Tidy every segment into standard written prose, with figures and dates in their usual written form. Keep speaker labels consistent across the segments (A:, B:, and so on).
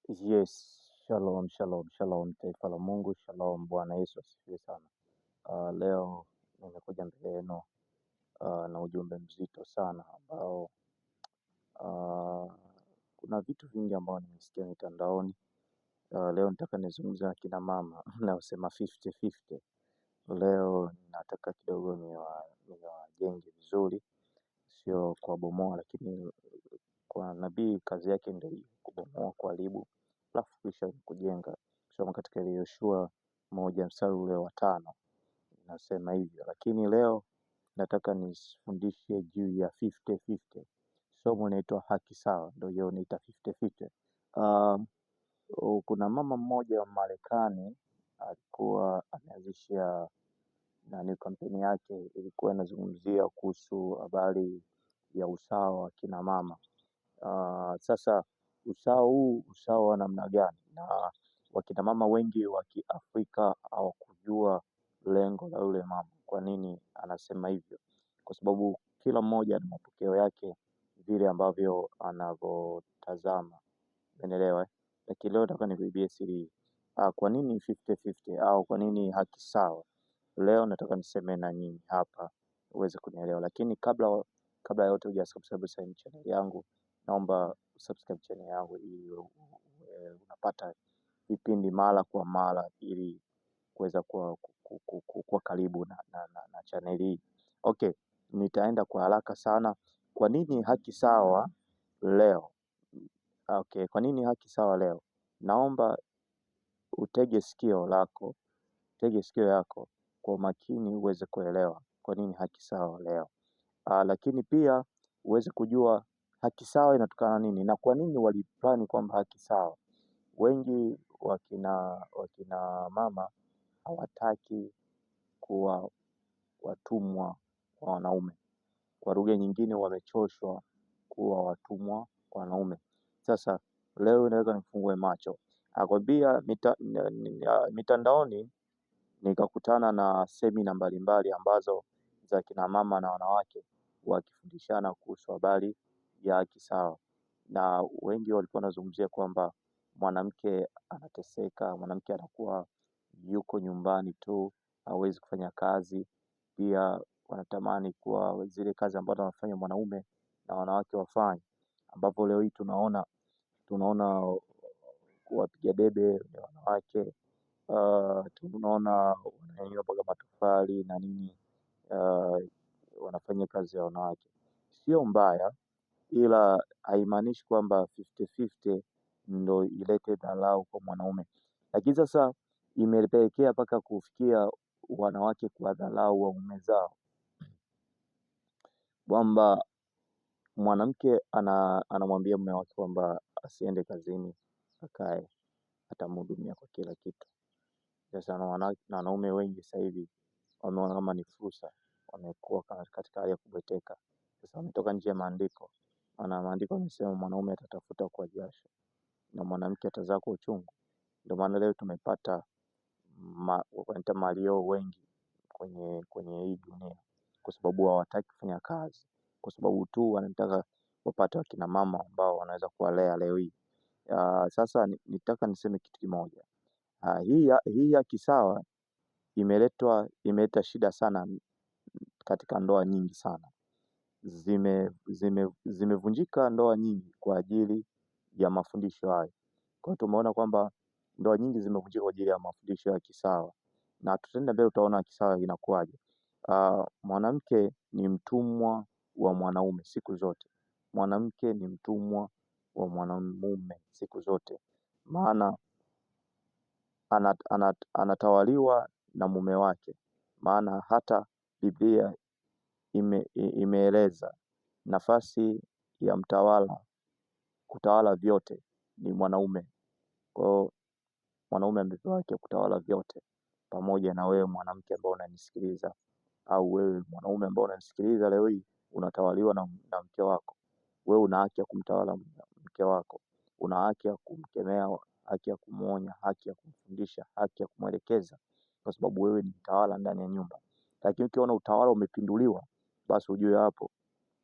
A: Yes, shalom, shalom, shalom, taifa la Mungu, shalom, Bwana Yesu asifiwe sana. Leo nimekuja mbele yenu na ujumbe mzito sana ambao uh, kuna vitu vingi ambao nimesikia mitandaoni. Leo nataka nizungumze na kina mama naosema 50-50. Leo nataka kidogo niwajenge vizuri, sio kuwabomoa, lakini kwa nabii kazi yake ndio hiyo, kubomoa, kuharibu, alafu kisha kujenga. Kusoma katika ile Yoshua 1 mstari ule wa 5 nasema hivyo, lakini leo nataka nifundishe juu ya 50-50. Somo inaitwa haki sawa, ndio hiyo naita 50-50. Kuna mama mmoja wa Marekani alikuwa ameanzisha kampeni yake, ilikuwa inazungumzia kuhusu habari ya usawa wa kina mama. Sasa usawa wa namna gani? Na wakina mama wengi wa Kiafrika hawakujua lengo la yule mama, kwa nini anasema hivyo, kwa sababu kila mmoja na mapokeo yake vile ambavyo anavyotazama, umeelewa? Lakini leo nataka nikuibie siri. Kwa nini 50-50 au kwa nini haki sawa? Leo nataka niseme na nyinyi hapa uweze kunielewa, lakini kabla ya yote hujasubscribe channel yangu, naomba subscribe channel yangu ili unapata vipindi mara kwa mara ili kuweza kuwa karibu na channel hii. Okay, nitaenda kwa haraka sana. Kwa nini haki sawa leo? Okay, kwa nini haki sawa leo? Naomba utege sikio yako kwa makini uweze kuelewa kwa nini haki sawa leo. Lakini pia uweze kujua haki sawa inatokana nini na kwa nini waliplani kwamba haki sawa. Wengi wakina mama hawataki kuwa watumwa wa wanaume. Kwa lugha nyingine, wamechoshwa kuwa watumwa wa wanaume. Sasa leo naweza nifungue macho. Akwambia mitandaoni nikakutana na semina mbalimbali ambazo za kina mama na wanawake wakifundishana kuhusu habari ya haki sawa, na wengi walikuwa wanazungumzia kwamba mwanamke anateseka, mwanamke anakuwa yuko nyumbani tu, hawezi kufanya kazi. Pia wanatamani kuwa zile kazi ambazo wanafanya mwanaume na wanawake wafanye, ambapo leo hii tunaona wapiga debe ni wanawake. Tunaona wananyanyua mpaka matofali na nini, wanafanya kazi ya wanawake. Sio mbaya, ila haimaanishi kwamba 50-50 ndo ilete dharau kwa mwanaume. Lakini sasa imepelekea mpaka kufikia wanawake kuwadharau waume zao, kwamba mwanamke anamwambia mume wake kwamba asiende kazini, akae, atamhudumia kwa kila kitu. Sasa na wanaume wengi sasa hivi wameona kama ni fursa, wamekuwa katika hali ya kubweteka. Sasa wametoka nje ya maandiko, na maandiko yamesema mwanaume atatafuta kwa jasho na mwanamke atazaa kwa uchungu. Ndio maana leo tumepata wanaita malio wengi kwenye hii dunia, kwa sababu hawataki kufanya kazi, kwa sababu tu wanataka wapate wakina mama ambao wanaweza kuwalea leo hii. Sasa nitaka niseme kitu kimoja. Hii haki sawa imeleta shida sana katika ndoa nyingi sana. Zimevunjika ndoa nyingi kwa ajili ya mafundisho hayo. Kwa hiyo tumeona kwamba ndoa nyingi zimevunjika kwa ajili ya mafundisho ya kisawa, na tutaenda mbele utaona kisawa inakuwaje. Mwanamke ni mtumwa wa mwanaume siku zote. Mwanamke ni mtumwa wa mwanamume siku zote, maana anatawaliwa na mume wake. Maana hata Biblia imeeleza nafasi ya mtawala kutawala vyote ni mwanaume. Kwa hiyo mwanaume amepewa haki ya kutawala vyote, pamoja na wewe mwanamke ambao unanisikiliza, au wewe mwanaume ambao unanisikiliza leo hii unatawaliwa na mke wako. Wewe una haki ya kumtawala mke wako, una haki ya kumkemea, haki ya kumuonya, haki ya kumfundisha, haki ya kumwelekeza, kwa sababu wewe ni mtawala ndani ya nyumba. Lakini ukiona utawala umepinduliwa, basi ujue hapo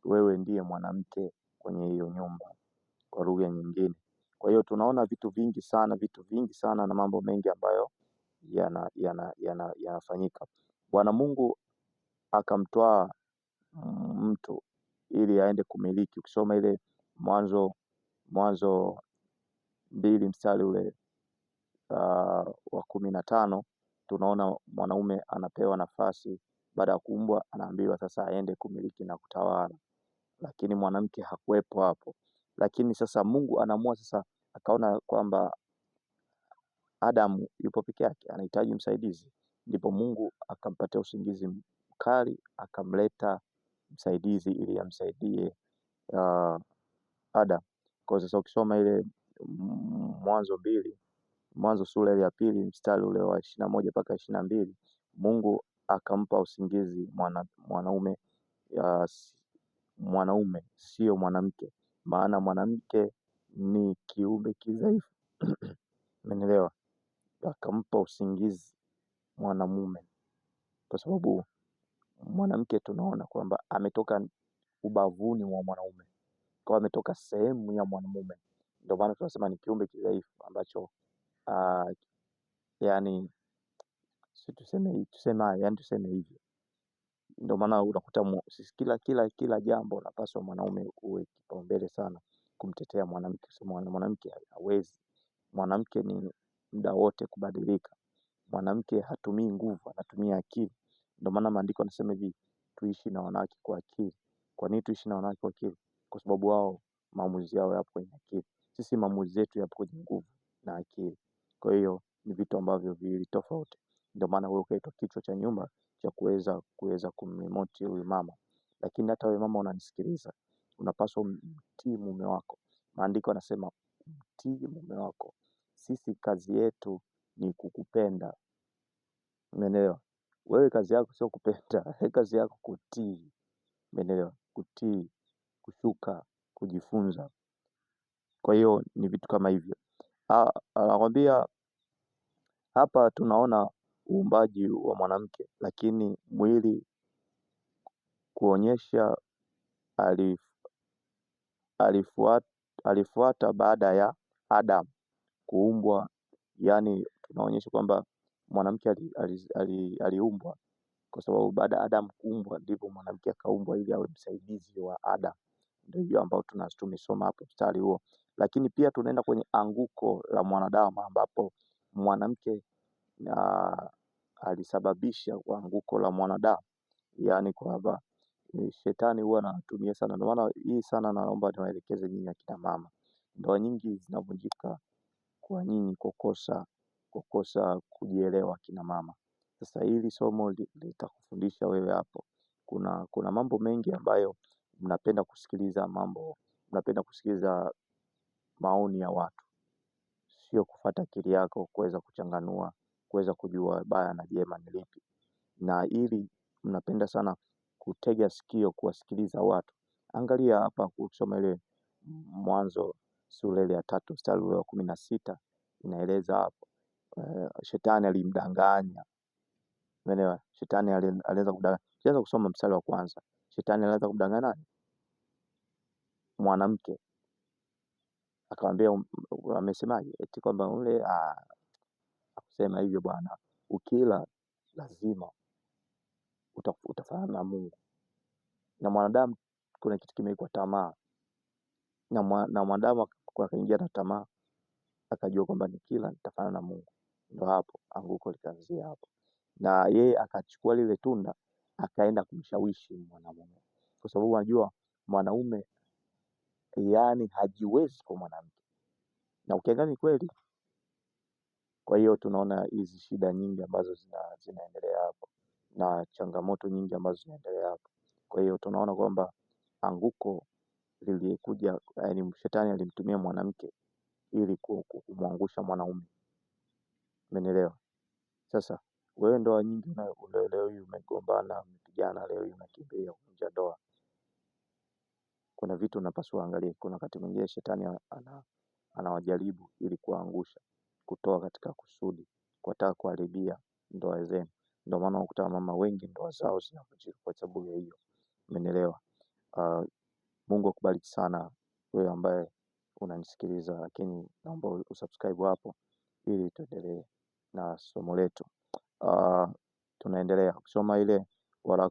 A: wewe ndiye mwanamke kwenye hiyo nyumba, kwa lugha nyingine. Kwa hiyo tunaona vitu vingi sana na mambo mengi ambayo yanafanyika. Bwana Mungu akamtwaa mtu ili aende kumiliki. Ukisoma ile Mwanzo 2 mstari ule wa 15, tunaona mwanaume anapewa nafasi baada ya kuumbwa, anaambiwa sasa aende kumiliki na kutawala, lakini mwanamke hakuwepo hapo. Lakini sasa Mungu anaamua sasa, akaona kwamba Adamu yupo peke yake, anahitaji msaidizi, ndipo Mungu akampatia usingizi mkali, akamleta msaidizi ili amsaidie Adam. Kwa sasa ukisoma ile Mwanzo sura ya 2 mstari ule wa 21 mpaka 22, Mungu akampa usingizi mwanaume, sio mwanamke, maana mwanamke ni kiumbe kidhaifu. Umeelewa? Akampa usingizi mwanamume, kwa sababu mwanamke tunaona kwamba ametoka ubavuni mwa mwanaume, kwa ametoka sehemu ya mwanamume. Ndio maana tunasema ni kiumbe kidhaifu ambacho yani tuseme hivyo. Ndio maana unakuta kila jambo unapaswa mwanaume uwe kipaumbele sana kumtetea mwanamke, mwanamke hawezi. Mwanamke ni muda wote kubadilika. Mwanamke hatumii nguvu, anatumia akili. Ndio maana maandiko yanasema hivi, tuishi na wanawake kwa akili. Kwa nini tuishi na wanawake kwa akili? Kwa sababu wao maamuzi yao yapo kwenye akili. Sisi maamuzi yetu yapo kwenye nguvu na akili. Kwa hiyo ni vitu ambavyo viwili tofauti. Ndio maana wewe ukaitwa kichwa cha nyumba cha kuweza kumremote huyu mama. Lakini hata wewe mama unanisikiliza, unapaswa mtii mume wako. Maandiko yanasema mtii mume wako. Sisi kazi yetu ni kukupenda. Umeelewa? Wewe kazi yako sio kupenda, kazi yako kutii. Umeelewa? Kutii, kushuka, kujifunza. Kwa hiyo ni vitu kama hivyo. Anakwambia hapa tunaona uumbaji wa mwanamke, lakini mwili kuonyesha alifuata baada ya Adam kuumbwa. Yani tunaonyesha kwamba mwanamke aliumbwa kwa sababu baada ya Adam kuumbwa ndipo mwanamke akaumbwa ili awe msaidizi wa Adam. Ndio hiyo ambao tumesoma hapo mstari huo. Lakini pia tunaenda kwenye anguko la mwanadamu ambapo mwanamke alisababisha anguko la mwanadamu. Yani kwamba shetani huwa anatumia sana. Ndio maana hii sana naomba niwaelekeze nyinyi akina mama. Ndoa nyingi zinavunjika kwa nyinyi kukosa kujielewa kina mama. Sasa hili somo litakufundisha wewe hapo. Kuna mambo mengi ambayo mnapenda kusikiliza maoni ya watu, sio kufuata akili yako kuweza kuchanganua, kuweza kujua baya na jema ni lipi. Na ili mnapenda sana kutega sikio kuwasikiliza watu. Angalia hapa kusoma ile Mwanzo sura ile ya 3 mstari wa 16, inaeleza hapo shetani alimdanganya. Umeelewa? Shetani alianza kudanganya. Tuanze kusoma mstari wa kwanza. Shetani alianza kumdanganya nani? Mwanamke. Akamwambia amesemaje? Eti kwamba ule akusema hivyo bwana, ukila lazima utafanana na Mungu. Na mwanadamu kuna kitu kimeitwa tamaa. Na mwanadamu akaingia na tamaa, akajua kwamba nikila nitafanana na Mungu. Ndio hapo anguko likaanzia hapo. Na yeye akachukua lile tunda akaenda kumshawishi mwanamume, kwa sababu anajua mwanaume yani hajiwezi kwa mwanamke, na ukiangalia ni kweli. Kwa hiyo tunaona hizi shida nyingi ambazo zinaendelea hapo na changamoto nyingi ambazo zinaendelea hapo. Kwa hiyo tunaona kwamba anguko lilikuja, yani shetani alimtumia mwanamke ili kumwangusha mwanaume. Umeelewa? Sasa wewe ndoa nyingi leo hii umegombana, umepigana, leo hii unakimbia kuvunja ndoa. Kuna vitu unapaswa angalia. Kuna wakati mwingine shetani anawajaribu ili kuangusha, kutoa katika kusudi, kutaka kuharibia ndoa zenu. Ndio maana unakuta mama wengi ndoa zao zinavunjika kwa sababu ya hiyo. Umeelewa? Mungu akubariki sana wewe ambaye unanisikiliza, lakini naomba usubscribe hapo ili tuendelee na somo letu. Tunaendelea kusoma ile waraka